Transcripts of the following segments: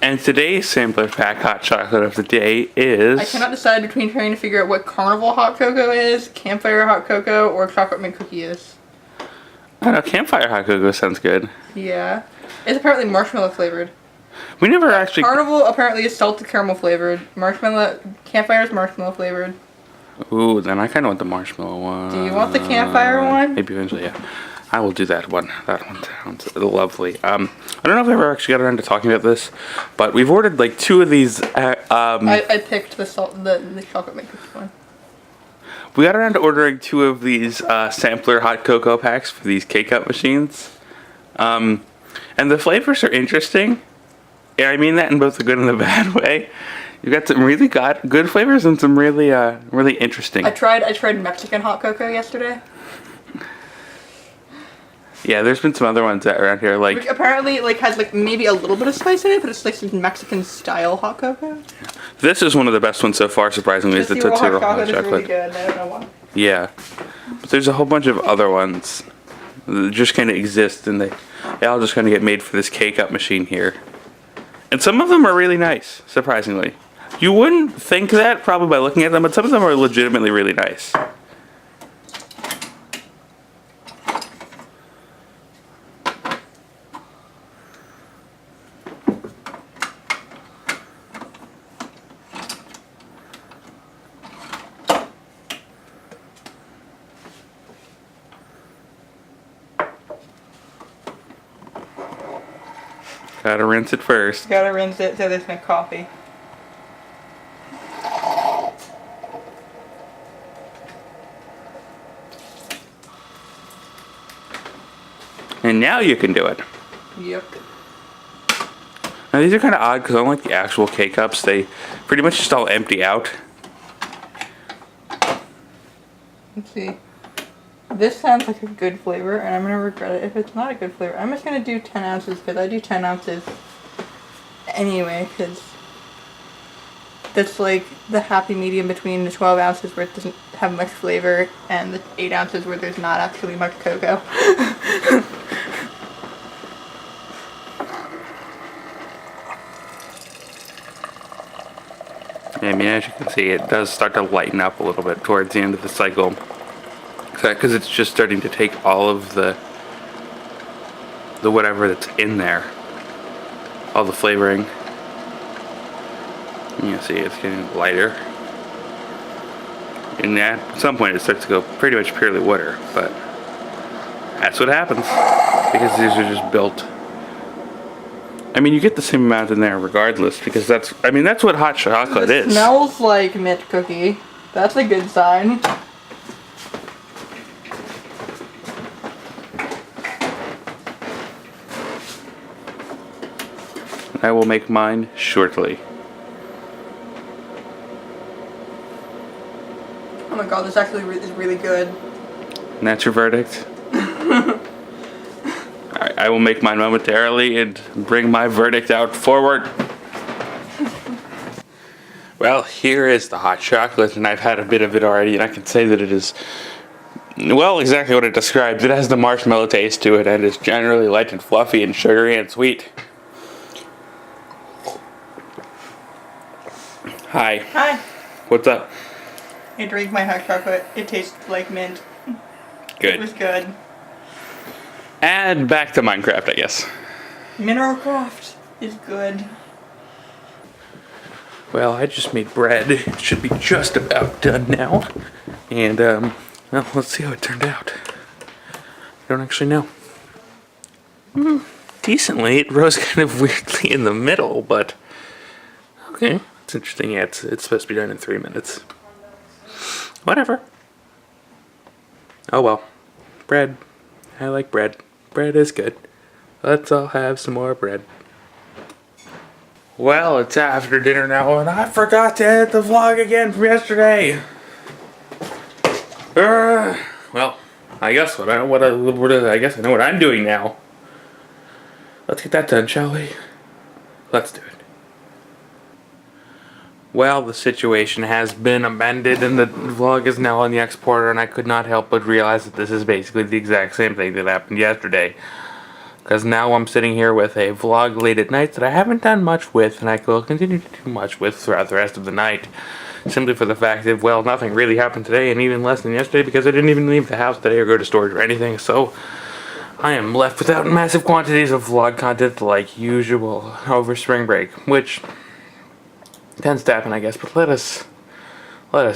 And today's sampler pack hot chocolate of the day is... I cannot decide between trying to figure out what Carnival Hot Cocoa is, Campfire Hot Cocoa, or Chocolate Mint Cookie is. I don't know, Campfire Hot Cocoa sounds good. Yeah. It's apparently marshmallow flavored. We never actually... Carnival apparently is salted caramel flavored. Campfire is marshmallow flavored. Ooh, then I kind of want the marshmallow one. Do you want the Campfire one? Maybe eventually, yeah. I will do that one. That one sounds lovely. I don't know if I ever actually got around to talking about this, but we've ordered like 2 of these. I picked the chocolate mint cookie one. We got around to ordering 2 of these sampler hot cocoa packs for these K-Cup machines. And the flavors are interesting. Yeah, I mean that in both the good and the bad way. You've got some really good flavors and some really really interesting. I tried Mexican hot cocoa yesterday. Yeah, there's been some other ones around here, like... Which apparently, like, has, like, maybe a little bit of spice in it, but it's, like, some Mexican-style hot cocoa. This is one of the best ones so far, surprisingly, is the Tootsie Roll Hot Chocolate. Is really good. I don't know why. Yeah. But there's a whole bunch of other ones that just kind of exist, and they all just kind of get made for this K-Cup machine here. And some of them are really nice, surprisingly. You wouldn't think that, probably by looking at them, but some of them are legitimately really nice. Gotta rinse it first. Gotta rinse it so there's no coffee. And now you can do it. Yep. Now these are kind of odd because unlike the actual K-Cups, they pretty much just all empty out. Let's see. This sounds like a good flavor, and I'm going to regret it if it's not a good flavor. I'm just going to do 10 ounces, because I do 10 ounces anyway, because that's like the happy medium between the 12 ounces where it doesn't have much flavor, and the 8 ounces where there's not actually much cocoa. I mean, as you can see, it does start to lighten up a little bit towards the end of the cycle. Because it's just starting to take all of the whatever that's in there. All the flavoring. You can see it's getting lighter. And at some point it starts to go pretty much purely water. But that's what happens. Because these are just built. I mean, you get the same amount in there regardless. Because that's what hot chocolate is. It smells like mint cookie. That's a good sign. I will make mine shortly. Oh my god, this actually is really good. And that's your verdict? Alright, I will make mine momentarily and bring my verdict out forward. Well, here is the hot chocolate, and I've had a bit of it already, and I can say that it is, well, exactly what it describes. It has the marshmallow taste to it, and is generally light and fluffy and sugary and sweet. Hi. Hi. What's up? I drank my hot chocolate. It tastes like mint. Good. It was good. And back to Minecraft, I guess. Mineral Craft is good. Well, I just made bread. It should be just about done now. And, well, let's see how it turned out. I don't actually know. Decently. It rose kind of weirdly in the middle, but okay. It's interesting. Yeah, it's supposed to be done in 3 minutes. Whatever. Oh well. Bread. I like bread. Bread is good. Let's all have some more bread. Well, it's after dinner now, and I forgot to edit the vlog again from yesterday. Well, I guess I know what I'm doing now. Let's get that done, shall we? Let's do it. Well, the situation has been amended and the vlog is now on the exporter, and I could not help but realize that this is basically the exact same thing that happened yesterday. Because now I'm sitting here with a vlog late at night that I haven't done much with, and I will continue to do much with throughout the rest of the night. Simply for the fact that, well, nothing really happened today, and even less than yesterday, because I didn't even leave the house today or go to storage or anything, so I am left without massive quantities of vlog content like usual over spring break, which tends to happen, I guess, but let us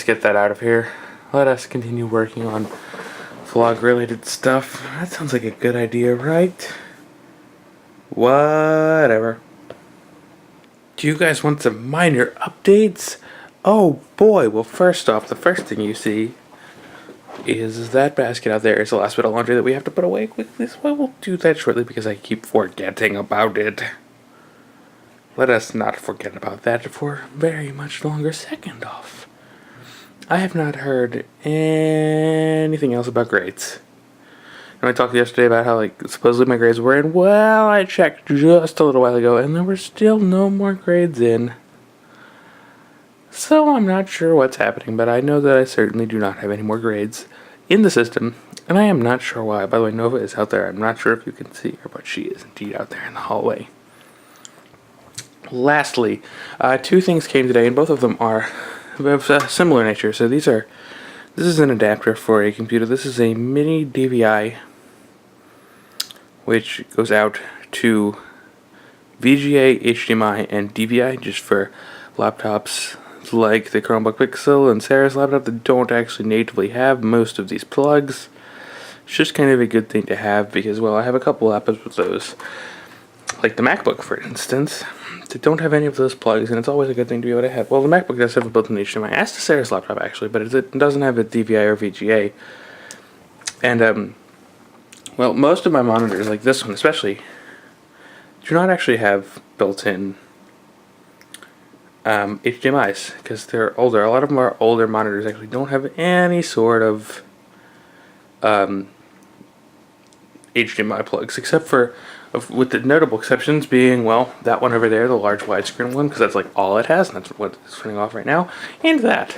get that out of here. Let us continue working on vlog-related stuff. That sounds like a good idea, right? Whatever. Do you guys want some minor updates? Oh boy, well first off, the first thing you see is that basket out there is the last bit of laundry that we have to put away quickly, so I will do that shortly because I keep forgetting about it. Let us not forget about that for very much longer. Second off, I have not heard anything else about grades. And I talked yesterday about how, like, supposedly my grades were in. Well, I checked just a little while ago, and there were still no more grades in. So I'm not sure what's happening, but I know that I certainly do not have any more grades in the system, and I am not sure why. By the way, Nova is out there. I'm not sure if you can see her, but she is indeed out there in the hallway. Lastly, two things came today, and both of them are of a similar nature. So this is an adapter for a computer. This is a mini DVI, which goes out to VGA, HDMI, and DVI, just for laptops like the Chromebook Pixel and Sarah's laptop that don't actually natively have most of these plugs. It's just kind of a good thing to have because, well, I have a couple laptops with those, like the MacBook, for instance, that don't have any of those plugs, and it's always a good thing to be able to have. Well, the MacBook does have a built-in HDMI, as does Sarah's laptop, actually, but it doesn't have a DVI or VGA. And, well, most of my monitors, like this one especially, do not actually have built-in HDMIs, because they're older. A lot of them are older monitors actually don't have any sort of HDMI plugs, except for, with the notable exceptions being, well, that one over there, the large widescreen one, because that's like all it has, and that's what it's turning off right now, and that.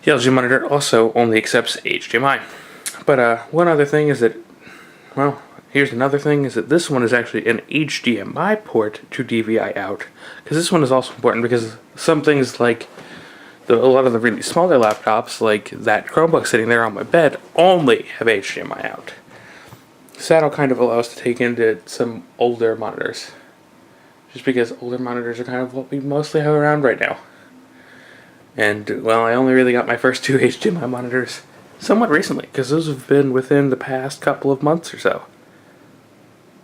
The LG monitor also only accepts HDMI. But one other thing is that, well, here's another thing, is that this one is actually an HDMI port to DVI out. Because this one is also important because some things like a lot of the really smaller laptops, like that Chromebook sitting there on my bed, only have HDMI out. So that'll kind of allow us to take into some older monitors. Just because older monitors are kind of what we mostly have around right now. And, well, I only really got my first two HDMI monitors somewhat recently, because those have been within the past couple of months or so.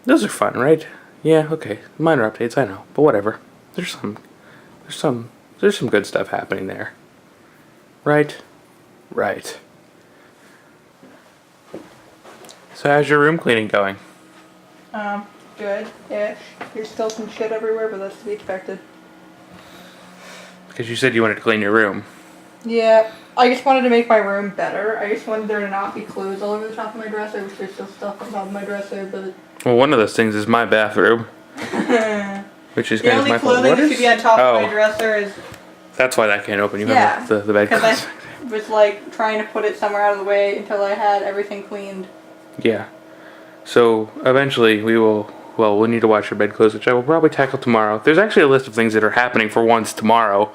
Those are fun, right? Yeah, okay. Minor updates, I know, but whatever. There's some good stuff happening there. Right? Right. So how's your room cleaning going? Good-ish. There's still some shit everywhere, but that's to be expected. Because you said you wanted to clean your room. Yeah, I just wanted to make my room better. I just wanted there to not be clothes all over the top of my dresser, which there's still stuff on top of my dresser, but... Well, one of those things is my bathroom. Which is kind of my fault. The only clothing that should be on top of my dresser is... That's why that can't open. You have the bed clothes. Because I was, like, trying to put it somewhere out of the way until I had everything cleaned. Yeah. So, eventually we will... Well, we'll need to watch your bedclothes, which I will probably tackle tomorrow. There's actually a list of things that are happening for once tomorrow.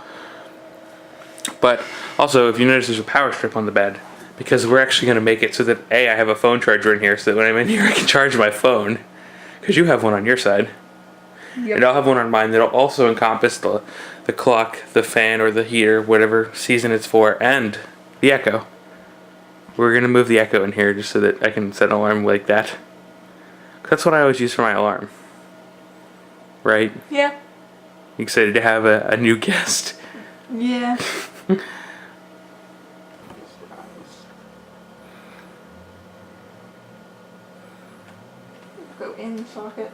But also, if you notice, there's a power strip on the bed. Because we're actually going to make it so that, A, I have a phone charger in here, so that when I'm in here I can charge my phone. Because you have one on your side. Yep. And I'll have one on mine that'll also encompass the clock, the fan, or the heater, whatever season it's for, and the Echo. We're going to move the Echo in here just so that I can set an alarm like that. That's what I always use for my alarm. Right? Yeah. You excited to have a new guest? Yeah. Go in the socket.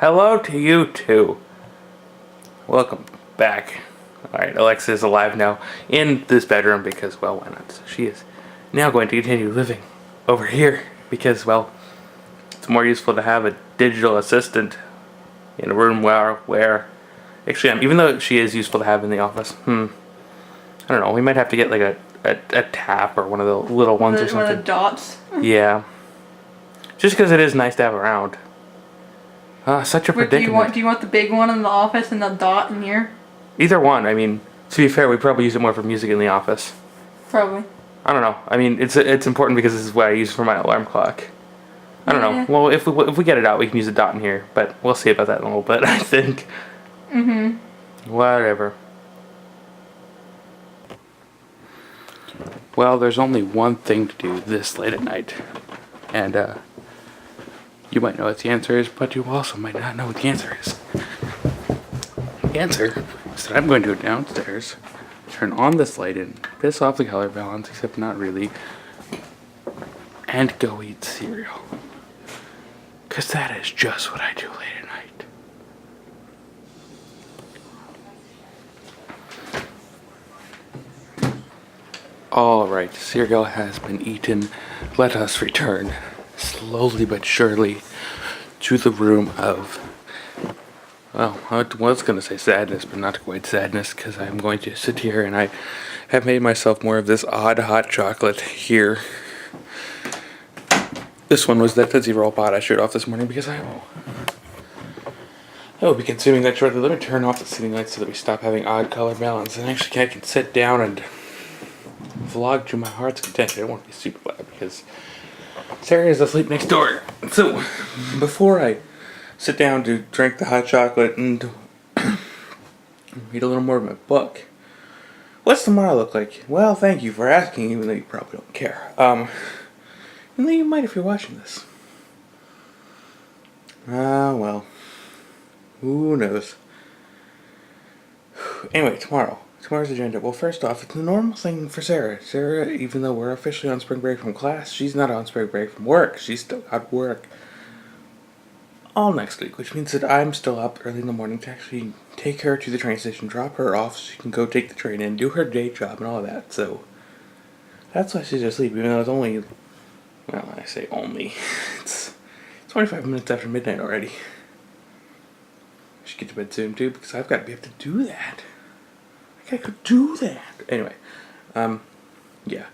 hello to you too. Welcome back. Alright, Alexa is alive now in this bedroom because, well, why not? So she is now going to continue living over here because, well, it's more useful to have a digital assistant in a room where actually, even though she is useful to have in the office, I don't know, we might have to get like a tap or one of the little ones or something. One of the dots. Yeah. Just because it is nice to have around. Such a predicament. Do you want the big one in the office and the dot in here? Either one. I mean, to be fair, we probably use it more for music in the office. Probably. I don't know. I mean, it's important because this is what I use for my alarm clock. I don't know. Well, if we get it out, we can use a dot in here, but we'll see about that in a little bit, I think. Whatever. Well, there's only one thing to do this late at night. And, you might know what the answer is, but you also might not know what the answer is. The answer is that I'm going to go downstairs, turn on this light and piss off the color balance, except not really, and go eat cereal. Because that is just what I do late at night. Alright, cereal has been eaten. Let us return, slowly but surely, to the room of, well, I was going to say sadness, but not quite sadness, because I'm going to sit here and I have made myself more of this odd hot chocolate here. This one was that Tootsie Roll pot I showed off this morning because I will be consuming that shortly. Let me turn off the ceiling lights so that we stop having odd color balance. And actually I can sit down and vlog to my heart's content. I don't want to be super loud because Sarah is asleep next door. So, before I sit down to drink the hot chocolate and read a little more of my book, what's tomorrow look like? Well, thank you for asking, even though you probably don't care. And then you might if you're watching this. Well. Who knows? Anyway, tomorrow's agenda. Well, first off, it's a normal thing for Sarah. Sarah, even though we're officially on spring break from class, she's not on spring break from work. She's still at work all next week, which means that I'm still up early in the morning to actually take her to the train station, drop her off so she can go take the train in, do her day job and all that. So, that's why she's asleep, even though it's only, well, I say only, it's 25 minutes after midnight already. I should get to bed soon too, because I've got to be able to do that. I could do that. Anyway, yeah.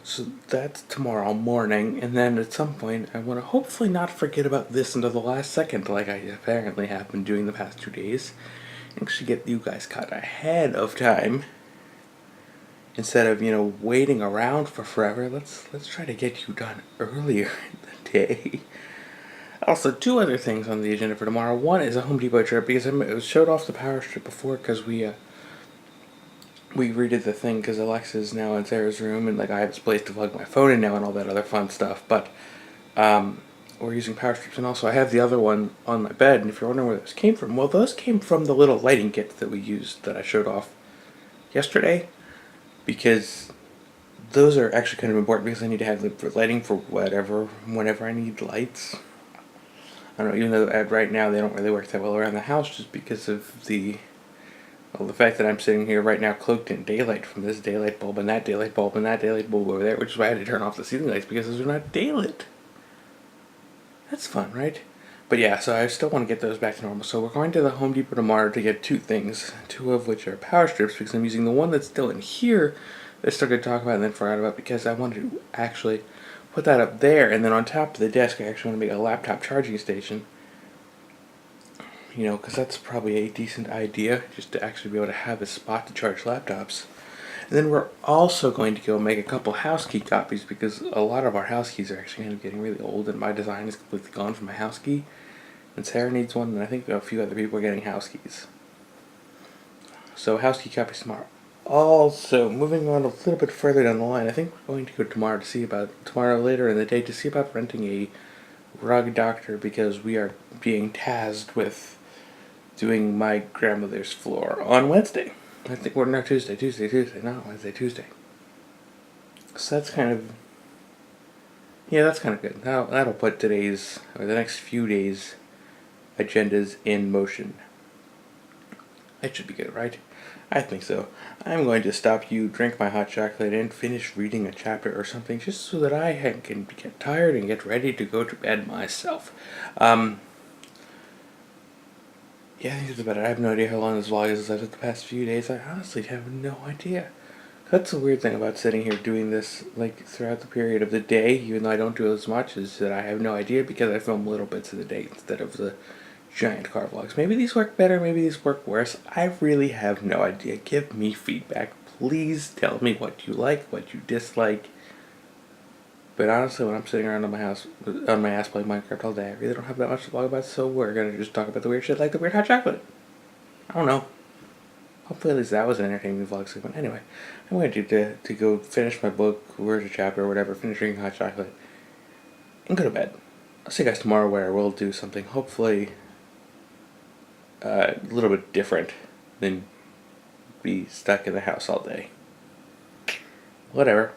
So that's tomorrow morning, and then at some point I want to hopefully not forget about this until the last second, like I apparently have been doing the past 2 days, and actually get you guys caught ahead of time. Instead of, waiting around for forever, let's try to get you done earlier in the day. Also, 2 other things on the agenda for tomorrow. One is a Home Depot trip, because I showed off the power strip before, because we redid the thing, because Alexa's now in Sarah's room, and, like, I have this place to plug my phone in now and all that other fun stuff, but, we're using power strips, and also I have the other one on my bed, and if you're wondering where those came from, well, those came from the little lighting kits that we used that I showed off yesterday. Because those are actually kind of important because I need to have lighting for whenever I need lights. I don't know, even though right now they don't really work that well around the house just because of the fact that I'm sitting here right now cloaked in daylight from this daylight bulb and that daylight bulb and that daylight bulb over there, which is why I had to turn off the ceiling lights because those are not daylit. That's fun, right? But yeah, so I still want to get those back to normal. So we're going to the Home Depot tomorrow to get 2 things, 2 of which are power strips, because I'm using the one that's still in here that I still going to talk about and then forgot about because I wanted to actually put that up there, and then on top of the desk I actually want to make a laptop charging station. Because that's probably a decent idea, just to actually be able to have a spot to charge laptops. And then we're also going to go make a couple house key copies because a lot of our house keys are actually kind of getting really old and my design is completely gone from my house key. And Sarah needs one, and I think a few other people are getting house keys. So house key copies tomorrow. Also, moving on a little bit further down the line, I think we're going to go tomorrow later in the day to see about renting a rug doctor because we are being tasked with doing my grandmother's floor on Wednesday. I think we're not Tuesday, not Wednesday, Tuesday. So that's kind of, that's kind of good. That'll put the next few days agendas in motion. That should be good, right? I think so. I'm going to stop you, drink my hot chocolate, and finish reading a chapter or something just so that I can get tired and get ready to go to bed myself. Yeah, I think it's better. I have no idea how long this vlog is after the past few days. I honestly have no idea. That's the weird thing about sitting here doing this like throughout the period of the day, even though I don't do it as much, is that I have no idea because I film little bits of the day instead of the giant car vlogs. Maybe these work better, maybe these work worse. I really have no idea. Give me feedback. Please tell me what you like, what you dislike. But honestly, when I'm sitting around on my ass playing Minecraft all day, I really don't have that much to vlog about, so we're gonna just talk about the weird shit like the weird hot chocolate. I don't know. Hopefully at least that was an entertaining vlog segment. Anyway, I'm going to go finish my book, word a chapter or whatever, finish drinking hot chocolate, and go to bed. I'll see you guys tomorrow where we'll do something hopefully a little bit different than be stuck in the house all day. Whatever.